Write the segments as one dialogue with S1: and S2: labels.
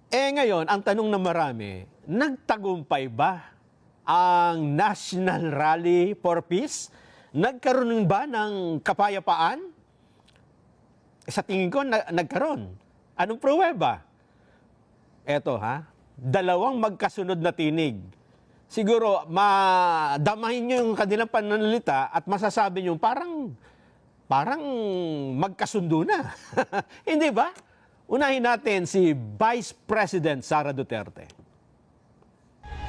S1: Ngayon, ang tanong na marami, nagtagumpay ba ang National Rally for Peace? Nagkaroon ba ng kapayapaan? Sa tingin ko, nagkaroon. Anong pruweba? Eto dalawang magkasunod na tinig. Siguro, madamahin nyo yung kanilang pananalita at masasabi nyo, parang magkasundo na. Hindi ba? Unahin natin si Vice President Sara Duterte.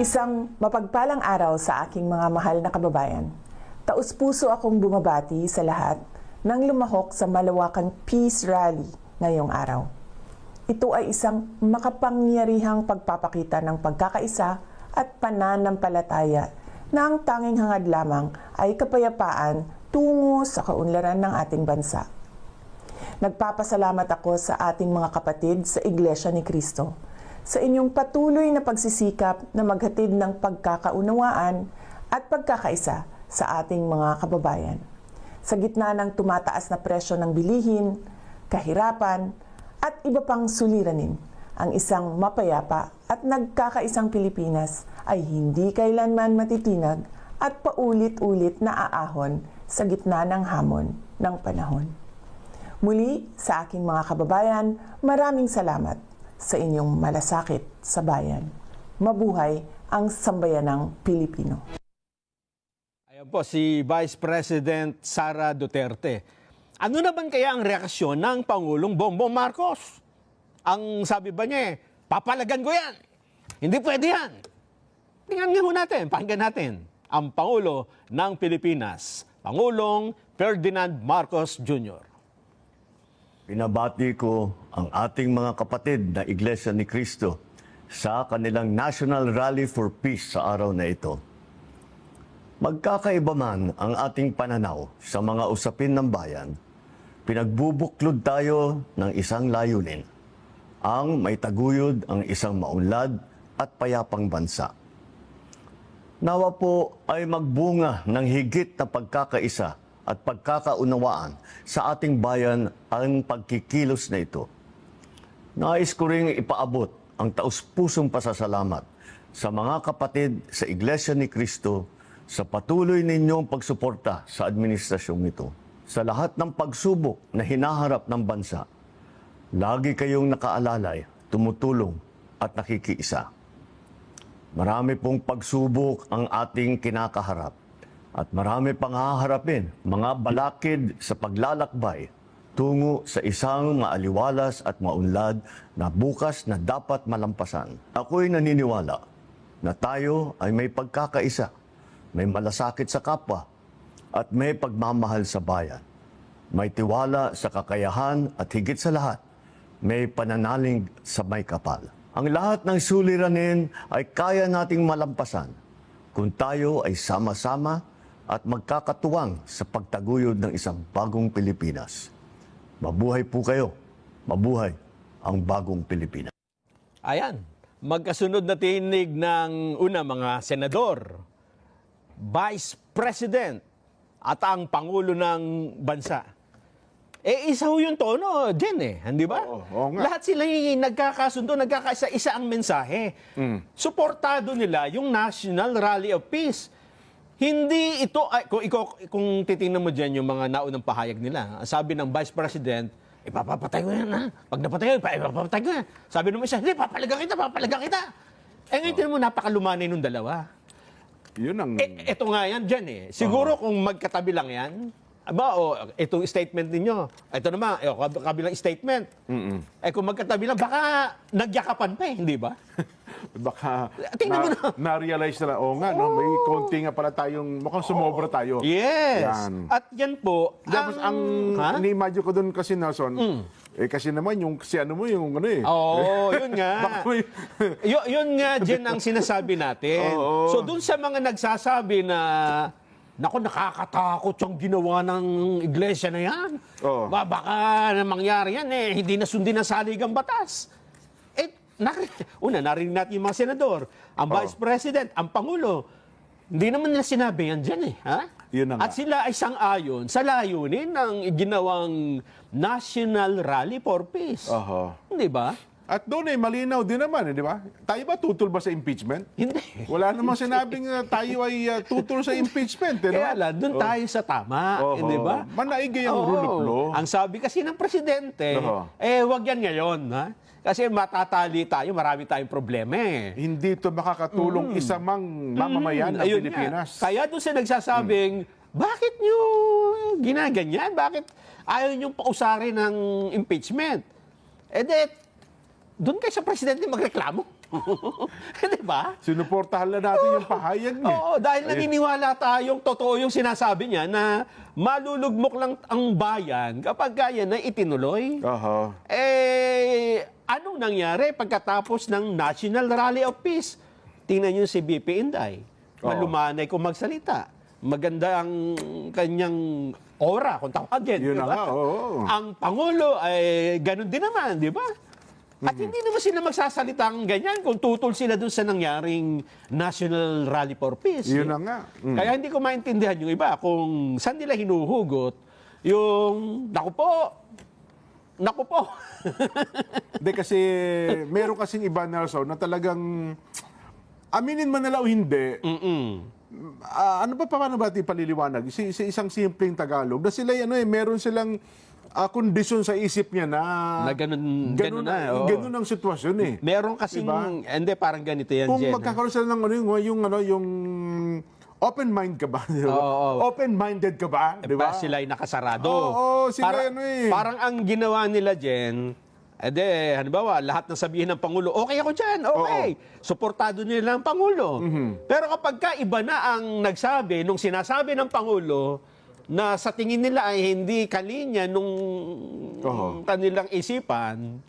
S2: Isang mapagpalang araw sa aking mga mahal na kababayan. Taus-puso akong bumabati sa lahat nang lumahok sa malawakang Peace Rally ngayong araw. Ito ay isang makapangyarihang pagpapakita ng pagkakaisa at pananampalataya na ang tanging hangad lamang ay kapayapaan tungo sa kaunlaran ng ating bansa. Nagpapasalamat ako sa ating mga kapatid sa Iglesia ni Cristo sa inyong patuloy na pagsisikap na maghatid ng pagkakaunawaan at pagkakaisa sa ating mga kababayan. Sa gitna ng tumataas na presyo ng bilihin, kahirapan, at iba pang suliranin, ang isang mapayapa at nagkakaisang Pilipinas ay hindi kailanman matitinag at paulit-ulit na aahon sa gitna ng hamon ng panahon. Muli, sa aking mga kababayan, maraming salamat sa inyong malasakit sa bayan. Mabuhay ang sambayanang Pilipino.
S1: Ayan po si Vice President Sara Duterte. Ano naman kaya ang reaksyon ng Pangulong Bongbong Marcos? Ang sabi ba niya, papalagan ko yan. Hindi pwede yan. Tingnan nga ho natin, pakinggan natin ang Pangulo ng Pilipinas, Pangulong Ferdinand Marcos Jr.
S3: Pinabati ko ang ating mga kapatid na Iglesia ni Cristo sa kanilang National Rally for Peace sa araw na ito. Magkakaiba man ang ating pananaw sa mga usapin ng bayan, pinagbubuklod tayo ng isang layunin, ang maitaguyod ang isang maunlad at payapang bansa. Nawa po ay magbunga ng higit na pagkakaisa at pagkakaunawaan sa ating bayan ang pagkikilos na ito. Nais ko ring ipaabot ang taus-pusong pasasalamat sa mga kapatid sa Iglesia ni Cristo sa patuloy ninyong pagsuporta sa administrasyong ito. Sa lahat ng pagsubok na hinaharap ng bansa, lagi kayong nakaalalay, tumutulong at nakikiisa. Marami pong pagsubok ang ating kinakaharap at marami pang haharapin, mga balakid sa paglalakbay tungo sa isang maaliwalas at maunlad na bukas na dapat malampasan. Ako'y naniniwala na tayo ay may pagkakaisa, may malasakit sa kapwa, at may pagmamahal sa bayan. May tiwala sa kakayahan at higit sa lahat, may pananalig sa may kapal. Ang lahat ng suliranin ay kaya nating malampasan kung tayo ay sama-sama at magkakatuwang sa pagtaguyod ng isang bagong Pilipinas. Mabuhay po kayo. Mabuhay ang bagong Pilipinas.
S1: Ayan, magkasunod na tinig ng una mga senador, Vice President at ang Pangulo ng Bansa. Isa ho yung tono, Jen hindi ba?
S4: Oo nga.
S1: Lahat sila yung nagkakasundo, nagkakaisa-isa ang mensahe. Suportado nila yung National Rally of Peace. Hindi ito, kung titingnan mo dyan yung mga naunang pahayag nila, sabi ng Vice President, ipapapatay ko yan Pag napatay ko, ipapapatay ko yan. Sabi nung isa, hindi, papalaga kita. Ngayon tinan mo, napakalumanay nung dalawa.
S4: Yun ang...
S1: Ito nga yan dyan Siguro kung magkatabi lang yan, itong statement ninyo, ito naman, kabilang statement. Kung magkatabi lang, baka nagyakapan pa hindi ba?
S4: Baka
S1: Tingnan mo na.
S4: na-realize na, may konti nga pala tayong, mukhang sumobra tayo.
S1: Yes.
S4: Yan.
S1: At yan po,
S4: Tapos ang ni-imagine ko doon kasi, Nelson, kasi naman yung
S1: yun nga.
S4: Baka may...
S1: Yun nga dyan ang sinasabi natin.
S4: Oo.
S1: So dun sa mga nagsasabi na, naku, nakakatakot yung ginawa ng iglesia na yan.
S4: Oo.
S1: Baka na mangyari yan hindi na sundin ang saligang batas. Narinig natin yung mga senador, ang Vice President, ang Pangulo. Hindi naman nila sinabi yan dyan
S4: Yun na nga.
S1: At sila ay sang-ayon sa layunin ng ginawang National Rally for Peace. Hindi ba?
S4: At doon malinaw din naman, di ba? Tayo ba tutol ba sa impeachment?
S1: Hindi.
S4: Wala namang sinabing tayo ay tutol sa impeachment.
S1: Kaya lang, doon tayo sa tama, di ba?
S4: Manaigay ang rule of law.
S1: Ang sabi kasi ng presidente, wag yan ngayon, ha? Kasi matatali tayo, marami tayong problema eh.
S4: Hindi ito makakatulong isa mang mamamayan ng
S1: Ayun
S4: Pilipinas.
S1: nga. Kaya doon siya nagsasabing, bakit nyo ginaganyan? Bakit ayaw nyo pausarin ng impeachment? Doon kayo sa presidente magreklamo. Di ba?
S4: Sinuportahan na natin yung pahayag niya.
S1: Oo, dahil naniniwala tayong totoo yung sinasabi niya na malulugmok lang ang bayan kapag kaya na itinuloy. Anong nangyari pagkatapos ng National Rally of Peace? Tingnan niyo si BP Inday. Malumanay kung magsalita. Maganda ang kanyang aura, kung tawagin.
S4: Yun na
S1: diba?
S4: nga, oo.
S1: Ang Pangulo ay ganun din naman, di ba? At hindi naman sila magsasalita ng ganyan kung tutol sila dun sa nangyaring National Rally for Peace.
S4: Yun na nga.
S1: Kaya hindi ko maintindihan yung iba kung saan nila hinuhugot yung, naku po.
S4: Hindi kasi, meron kasing iba, Nelson, na talagang aminin man nila o hindi, ano ba paano ba ito paliliwanag? Isang simpleng Tagalog, na sila, meron silang kondisyon sa isip niya na
S1: ganun na. Oo.
S4: Ganun ang sitwasyon eh.
S1: Meron kasing,
S4: Diba?
S1: hindi, parang ganito yan,
S4: Kung
S1: Jen.
S4: magkakaroon sila ng yung open mind ka ba? Diba?
S1: Oo.
S4: Open-minded ka ba? Diba?
S1: Sila ay nakasarado.
S4: Oo, sila
S1: Parang ang ginawa nila, Jen, halimbawa, lahat ng sabihin ng Pangulo, okay ako dyan, okay. Suportado nila ang Pangulo. Pero kapag ka iba na ang nagsabi, nung sinasabi ng Pangulo, na sa tingin nila ay hindi kalinya nung kanilang isipan,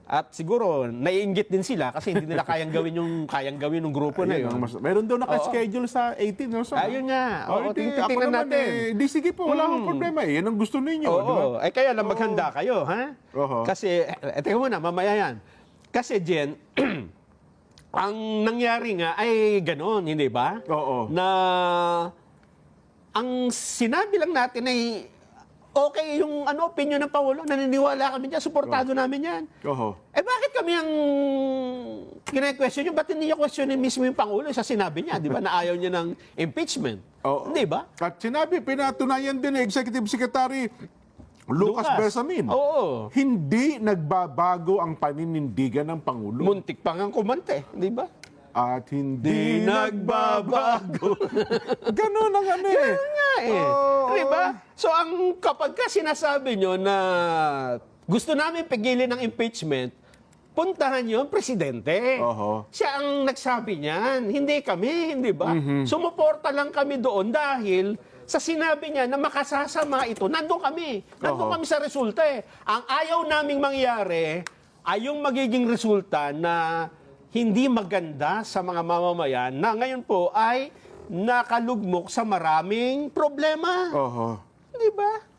S1: at siguro naiinggit din sila kasi hindi nila kayang gawin ng grupo na yun.
S4: Meron daw naka-schedule sa 18 or so.
S1: Ayun nga. Oo,
S4: ako
S1: tingnan
S4: naman
S1: natin.
S4: di sige po, wala akong problema eh. Yan ang gusto ninyo.
S1: Oo,
S4: Diba?
S1: kaya lang maghanda kayo, ha? Kasi, teka muna, mamaya yan. Kasi, Jen, ang nangyari nga ay gano'n, hindi ba?
S4: Oo.
S1: Na ang sinabi lang natin ay okay yung opinion ng Pangulo, naniniwala kami dyan, suportado namin yan. Bakit kami ang kine-question nyo? Ba't hindi nyo questionin mismo yung Pangulo sa sinabi niya, di ba, na ayaw niya ng impeachment? Di ba?
S4: At sinabi, pinatunayan din ni Executive Secretary Lucas Bersamin.
S1: Oo.
S4: Hindi nagbabago ang paninindigan ng Pangulo.
S1: Muntik pa nga kumante, di ba?
S4: At hindi
S1: Di nagbabago.
S4: Ganun ang ano eh.
S1: Ganun nga eh. Di ba? So kapag ka sinasabi nyo na gusto namin pigilin ng impeachment, puntahan nyo ang presidente. Siya ang nagsabi niyan. Hindi kami, hindi ba? Sumuporta lang kami doon dahil sa sinabi niya na makasasama ito, nandun kami. Nandun kami sa resulta eh. Ang ayaw naming mangyari ay yung magiging resulta na hindi maganda sa mga mamamayan na ngayon po ay nakalugmok sa maraming problema. Di ba?